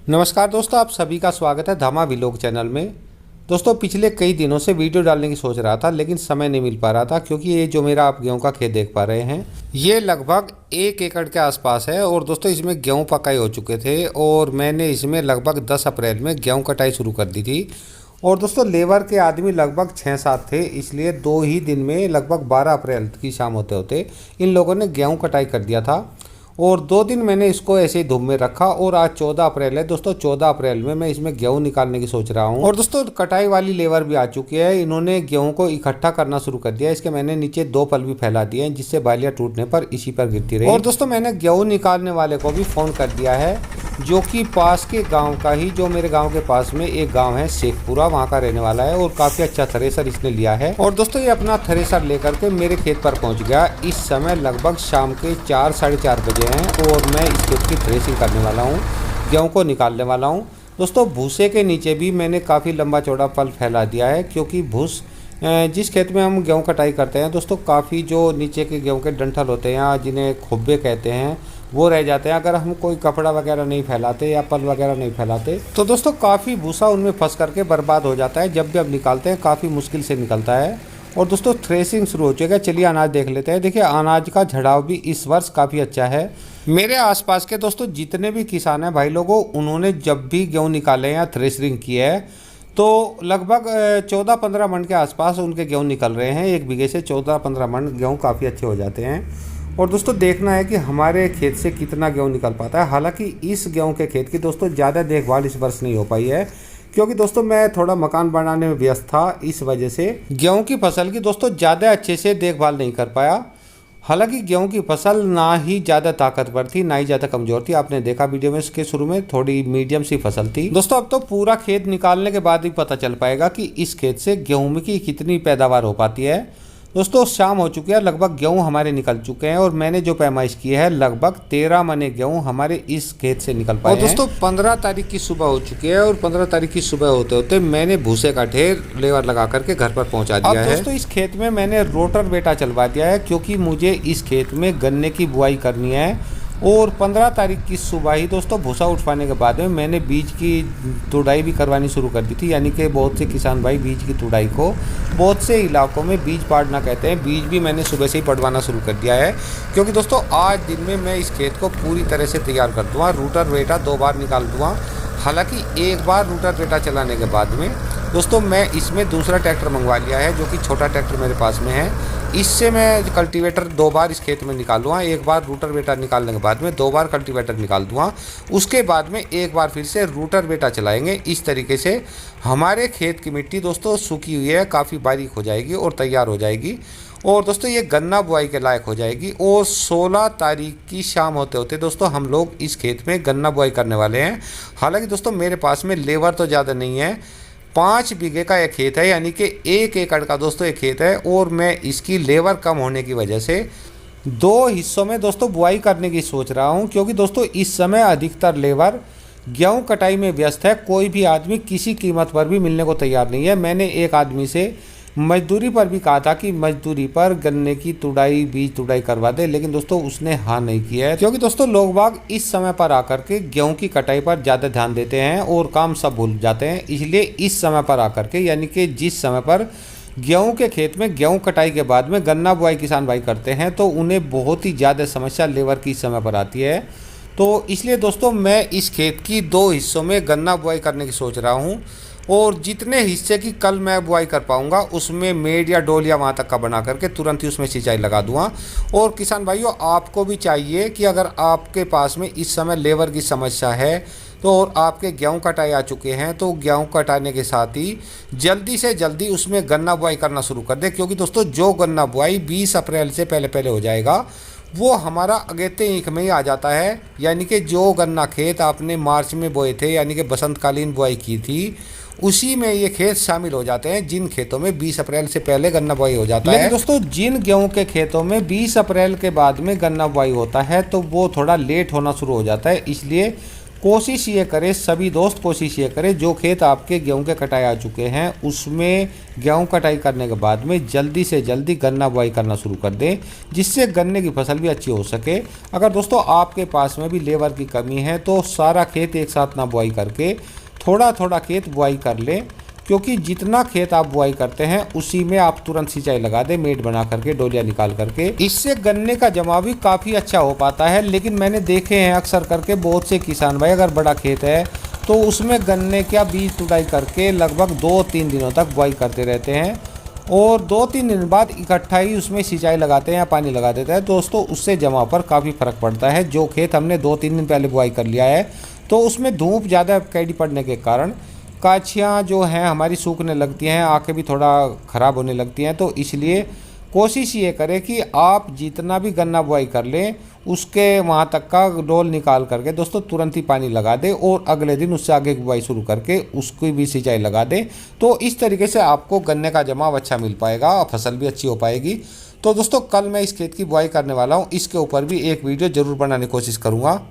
नमस्कार दोस्तों, आप सभी का स्वागत है धामा व्लॉग चैनल में। दोस्तों पिछले कई दिनों से वीडियो डालने की सोच रहा था, लेकिन समय नहीं मिल पा रहा था क्योंकि ये जो मेरा आप गेहूं का खेत देख पा रहे हैं, ये लगभग 1 एकड़ के आसपास है। और दोस्तों इसमें गेहूं पकाई हो चुके थे और मैंने इसमें लगभग 10 अप्रैल में गेहूं कटाई शुरू कर दी थी। और दोस्तों लेबर के आदमी लगभग 6-7 थे, इसलिए 2 ही दिन में लगभग 12 अप्रैल की शाम होते होते इन लोगों ने गेहूँ कटाई कर दिया था। और 2 दिन मैंने इसको ऐसे ही धूप में रखा और आज 14 अप्रैल है दोस्तों। 14 अप्रैल में मैं इसमें गेहूं निकालने की सोच रहा हूं। और दोस्तों कटाई वाली लेबर भी आ चुकी है, इन्होंने गेहूं को इकट्ठा करना शुरू कर दिया। इसके मैंने नीचे 2 पल भी फैला दिए हैं जिससे बालियां टूटने पर इसी पर गिरती रही। और दोस्तों मैंने गेहूं निकालने वाले को भी फ़ोन कर दिया है, जो कि पास के गांव का ही, जो मेरे गांव के पास में एक गांव है शेखपुरा, वहां का रहने वाला है। और काफ़ी अच्छा थ्रेसर इसने लिया है। और दोस्तों ये अपना थ्रेसर लेकर के मेरे खेत पर पहुंच गया। इस समय लगभग शाम के 4-4:30 बजे हैं और मैं इस खेत की थ्रेसिंग करने वाला हूँ, गेहूँ को निकालने वाला हूँ। दोस्तों भूसे के नीचे भी मैंने काफ़ी लंबा चौड़ा पल फैला दिया है, क्योंकि भूस जिस खेत में हम गेहूँ कटाई करते हैं दोस्तों, काफ़ी जो नीचे के गेहूँ के डंठल होते हैं, जिन्हें खुब्बे कहते हैं, वो रह जाते हैं अगर हम कोई कपड़ा वगैरह नहीं फैलाते या पल वगैरह नहीं फैलाते। तो दोस्तों काफ़ी भूसा उनमें फंस करके बर्बाद हो जाता है। जब भी अब निकालते हैं काफ़ी मुश्किल से निकलता है। और दोस्तों थ्रेसिंग शुरू हो चुकी है। चलिए अनाज देख लेते हैं। देखिए अनाज का झड़ाव भी इस वर्ष काफ़ी अच्छा है। मेरे आसपास के दोस्तों जितने भी किसान हैं भाई लोगों, उन्होंने जब भी गेहूँ निकाले या थ्रेसरिंग की है तो लगभग 14-15 मन के आसपास उनके गेहूँ निकल रहे हैं। 1 बीघे से 14-15 मन गेहूँ काफ़ी अच्छे हो जाते हैं। और दोस्तों देखना है कि हमारे खेत से कितना गेहूँ निकल पाता है। हालांकि इस गेहूँ के खेत की दोस्तों ज़्यादा देखभाल इस वर्ष नहीं हो पाई है, क्योंकि दोस्तों मैं थोड़ा मकान बनाने में व्यस्त था। इस वजह से गेहूँ की फसल की दोस्तों ज़्यादा अच्छे से देखभाल नहीं कर पाया। हालांकि गेहूं की फसल ना ही ज़्यादा ताकतवर थी, ना ही ज़्यादा कमज़ोर थी। आपने देखा वीडियो में इसके शुरू में थोड़ी मीडियम सी फसल थी। दोस्तों अब तो पूरा खेत निकालने के बाद ही पता चल पाएगा कि इस खेत से गेहूं की कितनी पैदावार हो पाती है। दोस्तों शाम हो चुकी है, लगभग गेहूं हमारे निकल चुके हैं और मैंने जो पैमाइश की है लगभग 13 मने गेहूं हमारे इस खेत से निकल पाए हैं। और दोस्तों 15 तारीख की सुबह हो चुकी है और 15 तारीख की सुबह होते होते मैंने भूसे का ढेर लेबर लगा करके घर पर पहुंचा दिया है। दोस्तों इस खेत में मैंने रोटर बेटा चलवा दिया है, क्योंकि मुझे इस खेत में गन्ने की बुआई करनी है। और 15 तारीख की सुबह ही दोस्तों भूसा उठवाने के बाद में मैंने बीज की तुड़ाई भी करवानी शुरू कर दी थी। यानी कि बहुत से किसान भाई बीज की तुड़ाई को बहुत से इलाकों में बीज पाड़ना कहते हैं, बीज भी मैंने सुबह से ही पड़वाना शुरू कर दिया है। क्योंकि दोस्तों आज दिन में मैं इस खेत को पूरी तरह से तैयार कर दूँगा। रूटर बेटा 2 बार निकाल दूँगा। हालांकि 1 बार रूटर बेटा चलाने के बाद में दोस्तों मैं इसमें दूसरा ट्रैक्टर मंगवा लिया है, जो कि छोटा ट्रैक्टर मेरे पास में है। इससे मैं कल्टीवेटर 2 बार इस खेत में निकालूंगा। 1 बार रूटर बेटा निकालने के बाद में 2 बार कल्टीवेटर निकाल दूंगा। उसके बाद में 1 बार फिर से रूटर बेटा चलाएंगे। इस तरीके से हमारे खेत की मिट्टी दोस्तों सूखी हुई है, काफ़ी बारीक हो जाएगी और तैयार हो जाएगी। और दोस्तों ये गन्ना बुआई के लायक हो जाएगी। और 16 तारीख की शाम होते होते दोस्तों हम लोग इस खेत में गन्ना बुआई करने वाले हैं। हालांकि दोस्तों मेरे पास में लेबर तो ज़्यादा नहीं है, 5 बीघे का एक खेत है, यानी कि 1 एकड़ का दोस्तों एक खेत है। और मैं इसकी लेबर कम होने की वजह से 2 हिस्सों में दोस्तों बुआई करने की सोच रहा हूं, क्योंकि दोस्तों इस समय अधिकतर लेबर गेहूं कटाई में व्यस्त है। कोई भी आदमी किसी कीमत पर भी मिलने को तैयार नहीं है। मैंने एक आदमी से मजदूरी पर भी कहा था कि मजदूरी पर गन्ने की तुड़ाई, बीज तुड़ाई करवा दे, लेकिन दोस्तों उसने हाँ नहीं किया है। क्योंकि दोस्तों लोग बाग इस समय पर आकर के गेहूं की कटाई पर ज़्यादा ध्यान देते हैं और काम सब भूल जाते हैं। इसलिए इस समय पर आकर के, यानी कि जिस समय पर गेहूं के खेत में गेहूं कटाई के बाद में गन्ना बुआई किसान भाई करते हैं, तो उन्हें बहुत ही ज़्यादा समस्या लेबर की इस समय पर आती है। तो इसलिए दोस्तों मैं इस खेत की 2 हिस्सों में गन्ना बुआई करने की सोच रहा हूँ। और जितने हिस्से की कल मैं बुआई कर पाऊंगा उसमें मेड या डोल या वहाँ तक का बना करके तुरंत ही उसमें सिंचाई लगा दूंगा। और किसान भाइयों आपको भी चाहिए कि अगर आपके पास में इस समय लेबर की समस्या है तो और आपके गेहूं कटाई आ चुके हैं, तो गेहूं कटाने के साथ ही जल्दी से जल्दी उसमें गन्ना बुआई करना शुरू कर दे। क्योंकि दोस्तों जो गन्ना बुआई 20 अप्रैल से पहले पहले हो जाएगा वो हमारा अगेते ईंख में ही आ जाता है। यानी कि जो गन्ना खेत आपने मार्च में बोए थे, यानी कि बसंतकालीन बुआई की थी, उसी में ये खेत शामिल हो जाते हैं जिन खेतों में 20 अप्रैल से पहले गन्ना बुआई हो जाता है। लेकिन दोस्तों जिन गेहूं के खेतों में 20 अप्रैल के बाद में गन्ना बुआई होता है तो वो थोड़ा लेट होना शुरू हो जाता है। इसलिए कोशिश ये करें, सभी दोस्त कोशिश ये करें, जो खेत आपके गेहूं के कटाई आ चुके हैं उसमें गेहूं कटाई करने के बाद में जल्दी से जल्दी गन्ना बुआई करना शुरू कर दें, जिससे गन्ने की फसल भी अच्छी हो सके। अगर दोस्तों आपके पास में भी लेबर की कमी है तो सारा खेत एक साथ ना बुआई करके थोड़ा थोड़ा खेत बुआई कर लें, क्योंकि जितना खेत आप बुआई करते हैं उसी में आप तुरंत सिंचाई लगा दें, मेड बना करके, डोलियाँ निकाल करके। इससे गन्ने का जमाव भी काफ़ी अच्छा हो पाता है। लेकिन मैंने देखे हैं अक्सर करके बहुत से किसान भाई, अगर बड़ा खेत है तो उसमें गन्ने का बीज तुड़ाई करके लगभग 2-3 दिनों तक बुआई करते रहते हैं और 2-3 दिन बाद इकट्ठा ही उसमें सिंचाई लगाते हैं या पानी लगा देते हैं। दोस्तों उससे जमाव पर काफ़ी फ़र्क पड़ता है। जो खेत हमने 2-3 दिन पहले बुआई कर लिया है तो उसमें धूप ज़्यादा कैडी पड़ने के कारण काछियाँ जो हैं हमारी सूखने लगती हैं, आँखें भी थोड़ा ख़राब होने लगती हैं। तो इसलिए कोशिश ये करें कि आप जितना भी गन्ना बुआई कर लें उसके वहाँ तक का डोल निकाल करके दोस्तों तुरंत ही पानी लगा दें और अगले दिन उससे आगे की बुआई शुरू करके उसकी भी सिंचाई लगा दें। तो इस तरीके से आपको गन्ने का जमाव अच्छा मिल पाएगा और फसल भी अच्छी हो पाएगी। तो दोस्तों कल मैं इस खेत की बुआई करने वाला हूँ, इसके ऊपर भी एक वीडियो ज़रूर बनाने की कोशिश करूँगा।